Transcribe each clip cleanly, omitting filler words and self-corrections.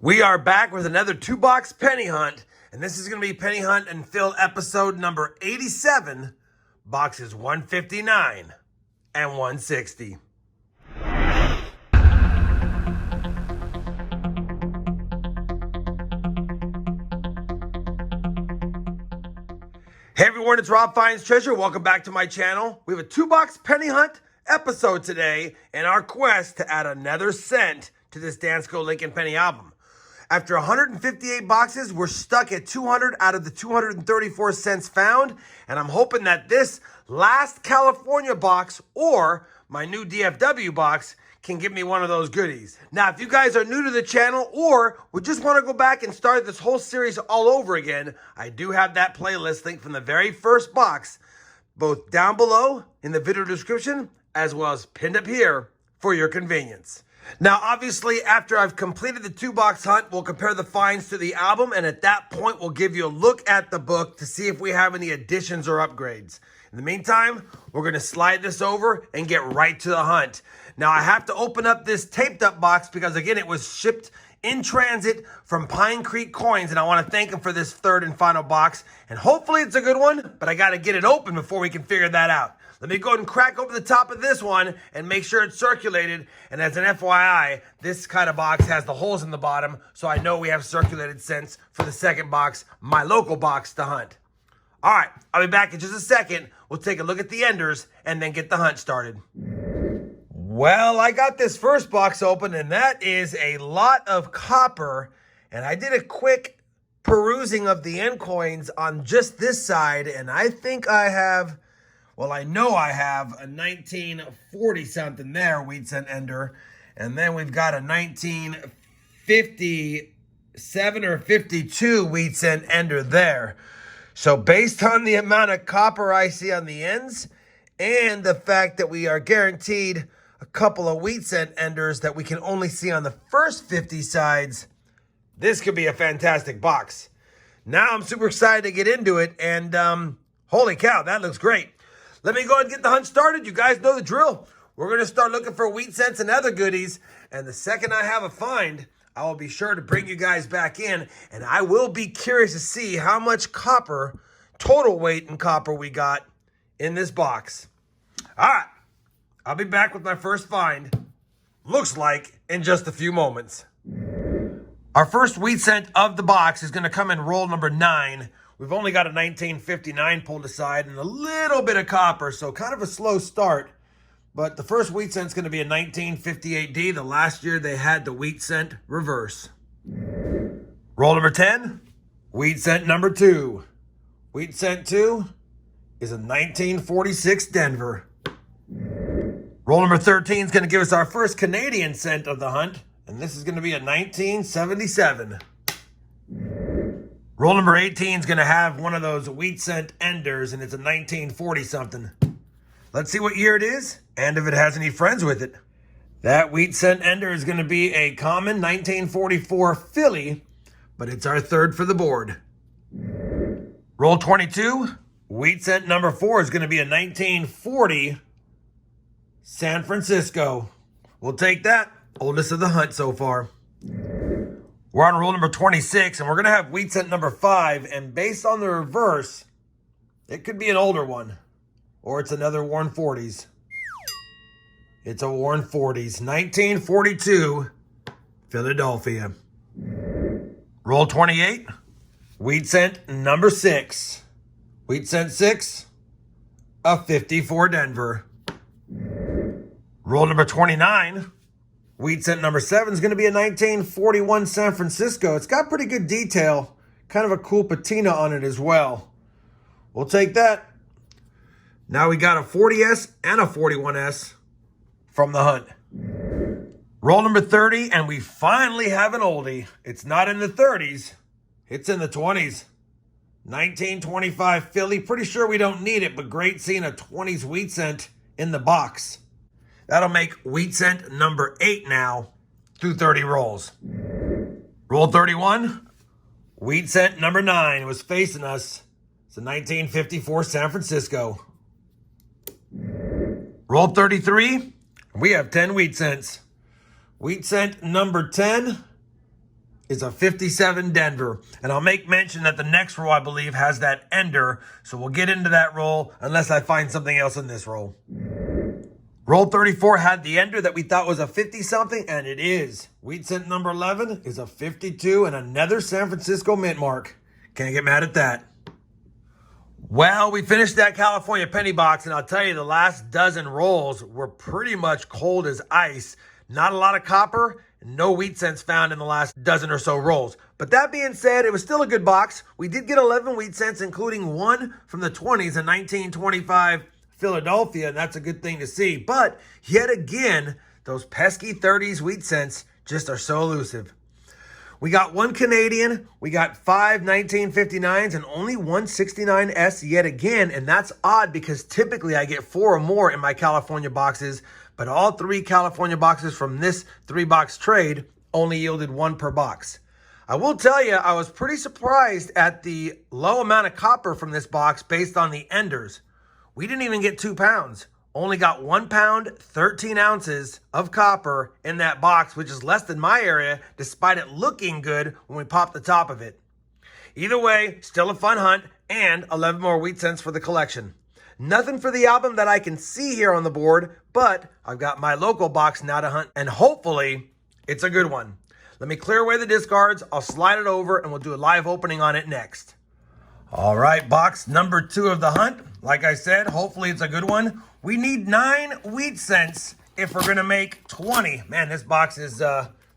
We are back with another 2-box penny hunt, and this is going to be Penny Hunt and Fill episode number 87, boxes 159 and 160. Hey everyone, it's RobFindsTreasure. Welcome back to my channel. We have a 2-box penny hunt episode today in our quest to add another cent to this Dansco Lincoln Penny album. After 158 boxes, we're stuck at 200 out of the 234 cents found, and I'm hoping that this last California box or my new DFW box can give me one of those goodies. Now, if you guys are new to the channel or would just want to go back and start this whole series all over again, I do have that playlist link from the very first box, both down below in the video description, as well as pinned up here for your convenience. Now, obviously, after I've completed the 2-box hunt, we'll compare the finds to the album, and at that point, we'll give you a look at the book to see if we have any additions or upgrades. In the meantime, we're going to slide this over and get right to the hunt. Now, I have to open up this taped-up box because, again, it was shipped in transit from Pine Creek Coins, and I want to thank them for this third and final box. And hopefully it's a good one, but I got to get it open before we can figure that out. Let me go ahead and crack open the top of this one and make sure it's circulated. And as an FYI, this kind of box has the holes in the bottom, so I know we have circulated cents for the second box, my local box to hunt. All right, I'll be back in just a second. We'll take a look at the enders and then get the hunt started. Well, I got this first box open, and that is a lot of copper. And I did a quick perusing of the end coins on just this side, and I think I have... well, I know I have a 1940-something there, wheat cent ender. And then we've got a 1957 or 52 wheat cent ender there. So based on the amount of copper I see on the ends and the fact that we are guaranteed a couple of wheat cent enders that we can only see on the first 50 sides, this could be a fantastic box. Now I'm super excited to get into it, and holy cow, that looks great. Let me go ahead and get the hunt started. You guys know the drill. We're going to start looking for wheat cents and other goodies. And the second I have a find, I will be sure to bring you guys back in. And I will be curious to see how much copper, total weight in copper we got in this box. All right. I'll be back with my first find. Looks like in just a few moments. Our first wheat cent of the box is going to come in roll number 9. We've only got a 1959 pulled aside and a little bit of copper, so kind of a slow start. But the first wheat cent's going to be a 1958D, the last year they had the wheat cent reverse. Roll number 10, wheat cent number 2. Wheat cent 2 is a 1946 Denver. Roll number 13 is going to give us our first Canadian cent of the hunt, and this is going to be a 1977. Roll number 18 is going to have one of those wheat cent enders, and it's a 1940-something. Let's see what year it is, and if it has any friends with it. That wheat cent ender is going to be a common 1944 Philly, but it's our third for the board. Roll 22, wheat cent number 4 is going to be a 1940 San Francisco. We'll take that, oldest of the hunt so far. We're on roll number 26, and we're going to have wheat cent number 5, and based on the reverse, it could be an older one, or it's another Warren 40s. It's a Warren 40s, 1942, Philadelphia. Roll 28, wheat cent number 6. Wheat cent 6, a 54 Denver. Roll number 29, wheat cent number 7 is going to be a 1941 San Francisco. It's got pretty good detail, kind of a cool patina on it as well. We'll take that. Now we got a 40S and a 41S from the hunt. Roll number 30, and we finally have an oldie. It's not in the 30s. It's in the 20s. 1925 Philly. Pretty sure we don't need it, but great seeing a 20s wheat cent in the box. That'll make wheat cent number 8 now through 30 rolls. Roll 31. Wheat cent number 9 was facing us. It's a 1954 San Francisco. Roll 33. We have 10 wheat cents. Wheat cent number 10 is a 57 Denver. And I'll make mention that the next roll, I believe, has that ender. So we'll get into that roll unless I find something else in this roll. Roll 34 had the ender that we thought was a 50-something, and it is. Wheat cent number 11 is a 52 and another San Francisco mint mark. Can't get mad at that. Well, we finished that California penny box, and I'll tell you, the last dozen rolls were pretty much cold as ice. Not a lot of copper, no wheat cents found in the last dozen or so rolls. But that being said, it was still a good box. We did get 11 wheat cents, including one from the 20s, a 1925 Philadelphia, and that's a good thing to see. But yet again, those pesky 30s wheat cents just are so elusive. We got one Canadian, we got 5 1959s, and only one 69S yet again. And that's odd because typically I get 4 or more in my California boxes, but all 3 California boxes from this 3-box trade only yielded 1 per box. I will tell you, I was pretty surprised at the low amount of copper from this box based on the enders. We didn't even get 2 pounds. Only got 1 pound, 13 ounces of copper in that box, which is less than my area, despite it looking good when we popped the top of it. Either way, still a fun hunt, and 11 more wheat cents for the collection. Nothing for the album that I can see here on the board, but I've got my local box now to hunt, and hopefully it's a good one. Let me clear away the discards, I'll slide it over, and we'll do a live opening on it next. All right, box number 2 of the hunt. Like I said, hopefully it's a good one. We need 9 wheat cents if we're gonna make 20. Man, this box is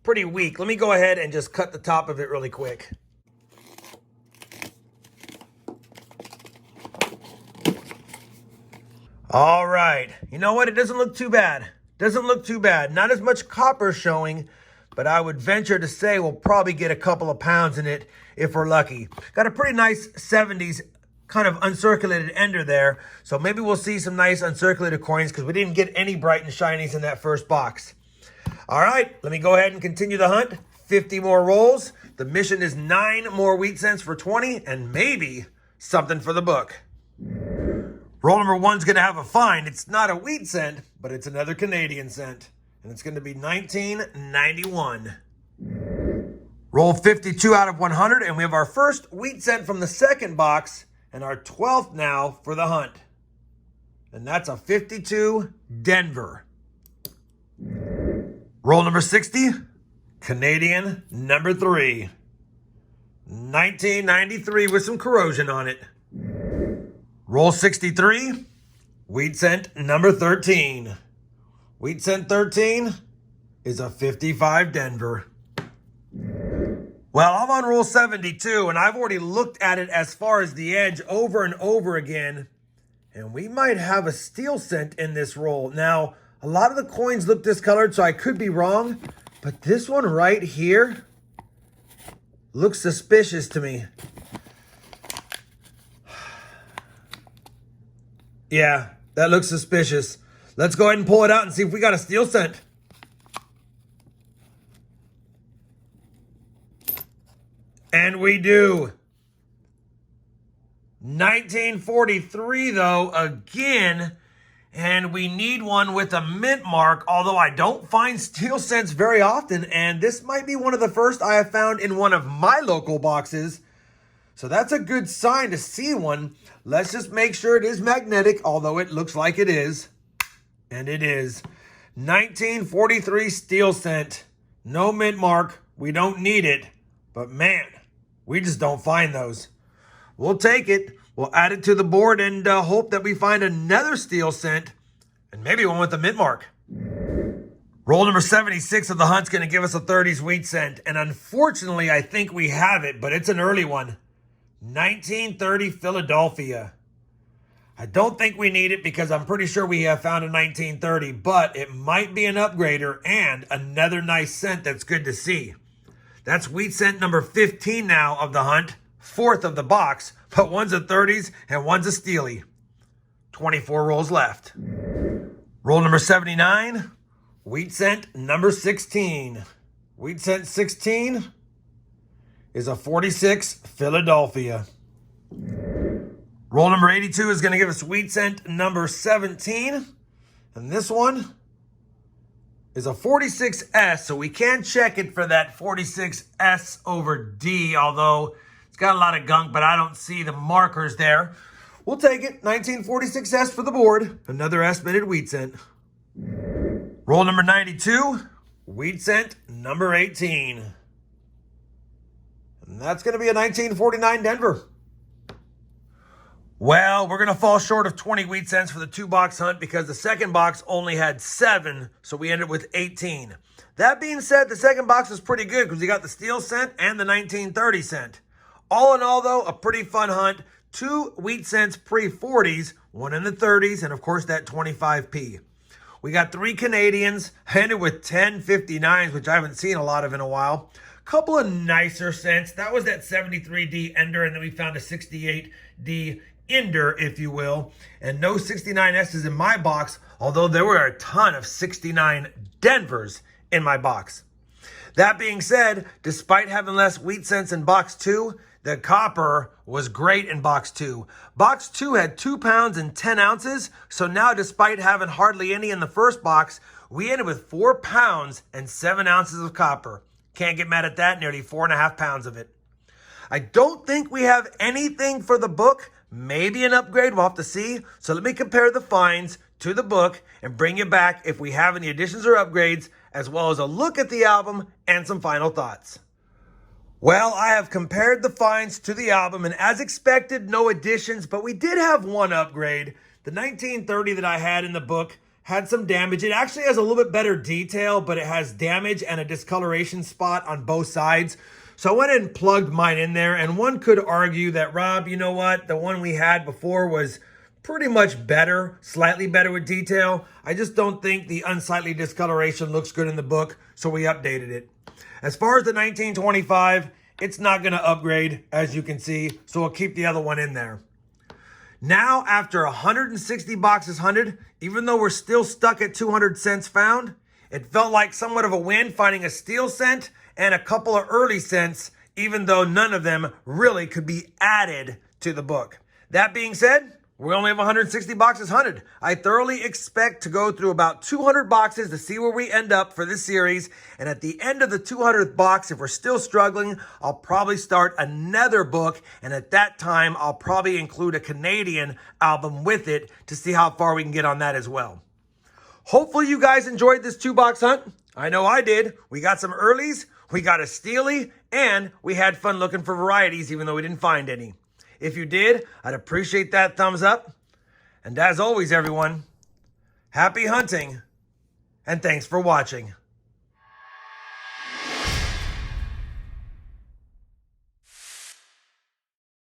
pretty weak. Let me go ahead and just cut the top of it really quick. All right, you know what? It doesn't look too bad. Doesn't look too bad. Not as much copper showing, but I would venture to say we'll probably get a couple of pounds in it if we're lucky. Got a pretty nice 70s kind of uncirculated ender there. So maybe we'll see some nice uncirculated coins because we didn't get any bright and shinies in that first box. All right, let me go ahead and continue the hunt. 50 more rolls. The mission is 9 more wheat cents for 20 and maybe something for the book. Roll number 1's gonna have a find. It's not a wheat cent, but it's another Canadian cent. And it's gonna be 1991. Roll 52 out of 100, and we have our first wheat cent from the second box, and our 12th now for the hunt. And that's a 52 Denver. Roll number 60, Canadian number 3. 1993 with some corrosion on it. Roll 63, wheat cent number 13. Wheat cent 13 is a 55 Denver. Well, I'm on roll 72, and I've already looked at it as far as the edge over and over again, and we might have a steel cent in this roll. Now, a lot of the coins look discolored, so I could be wrong, but this one right here looks suspicious to me. Yeah, that looks suspicious. Let's go ahead and pull it out and see if we got a steel cent. And we do. 1943 though, again, and we need one with a mint mark, although I don't find steel cents very often, and this might be one of the first I have found in one of my local boxes. So that's a good sign to see one. Let's just make sure it is magnetic, although it looks like it is. And it is. 1943 steel cent. No mint mark. We don't need it. But man, we just don't find those. We'll take it. We'll add it to the board and hope that we find another steel cent and maybe one with a mint mark. Roll number 76 of the hunt's going to give us a 30s wheat cent. And unfortunately, I think we have it, but it's an early one. 1930 Philadelphia. I don't think we need it because I'm pretty sure we have found a 1930, but it might be an upgrader and another nice cent that's good to see. That's wheat cent number 15 now of the hunt, 4th of the box, but one's a 30s and one's a steely. 24 rolls left. Roll number 79, wheat cent number 16. Wheat cent 16 is a 46 Philadelphia. Roll number 82 is going to give us wheat cent number 17. And this one is a 46S, so we can check it for that 46S over D, although it's got a lot of gunk, but I don't see the markers there. We'll take it. 1946S for the board. Another S-minted wheat cent. Roll number 92, wheat cent number 18. And that's going to be a 1949 Denver. Well, we're going to fall short of 20 wheat cents for the 2-box hunt because the second box only had 7, so we ended with 18. That being said, the second box was pretty good because we got the steel cent and the 1930 cent. All in all, though, a pretty fun hunt. 2 wheat cents pre-40s, 1 in the 30s, and of course that 25p. We got 3 Canadians, ended with 10 59s, which I haven't seen a lot of in a while. Couple of nicer cents. That was that 73D Ender, and then we found a 68D Ender, if you will. And no 69S's in my box, although there were a ton of 69 Denvers in my box. That being said, despite having less wheat cents in box 2, the copper was great in box 2. Box 2 had 2 pounds and 10 ounces, so now despite having hardly any in the first box, we ended with 4 pounds and 7 ounces of copper. Can't get mad at that, nearly 4.5 pounds of it. I don't think we have anything for the book. Maybe an upgrade, we'll have to see. So let me compare the finds to the book and bring you back if we have any additions or upgrades, as well as a look at the album and some final thoughts. Well, I have compared the finds to the album, and as expected, no additions, but we did have one upgrade. The 1930 that I had in the book had some damage. It actually has a little bit better detail, but it has damage and a discoloration spot on both sides. So I went and plugged mine in there, and one could argue that, Rob, you know what? The one we had before was pretty much better, slightly better with detail. I just don't think the unsightly discoloration looks good in the book, so we updated it. As far as the 1925, it's not going to upgrade, as you can see, so we'll keep the other one in there. Now, after 160 boxes hunted, even though we're still stuck at 200 cents found, it felt like somewhat of a win finding a steel cent and a couple of early cents, even though none of them really could be added to the book. That being said, we only have 160 boxes hunted. I thoroughly expect to go through about 200 boxes to see where we end up for this series. And at the end of the 200th box, if we're still struggling, I'll probably start another book. And at that time, I'll probably include a Canadian album with it to see how far we can get on that as well. Hopefully you guys enjoyed this 2-box hunt. I know I did. We got some earlies, we got a steely, and we had fun looking for varieties even though we didn't find any. If you did, I'd appreciate that thumbs up. And as always, everyone, happy hunting, and thanks for watching.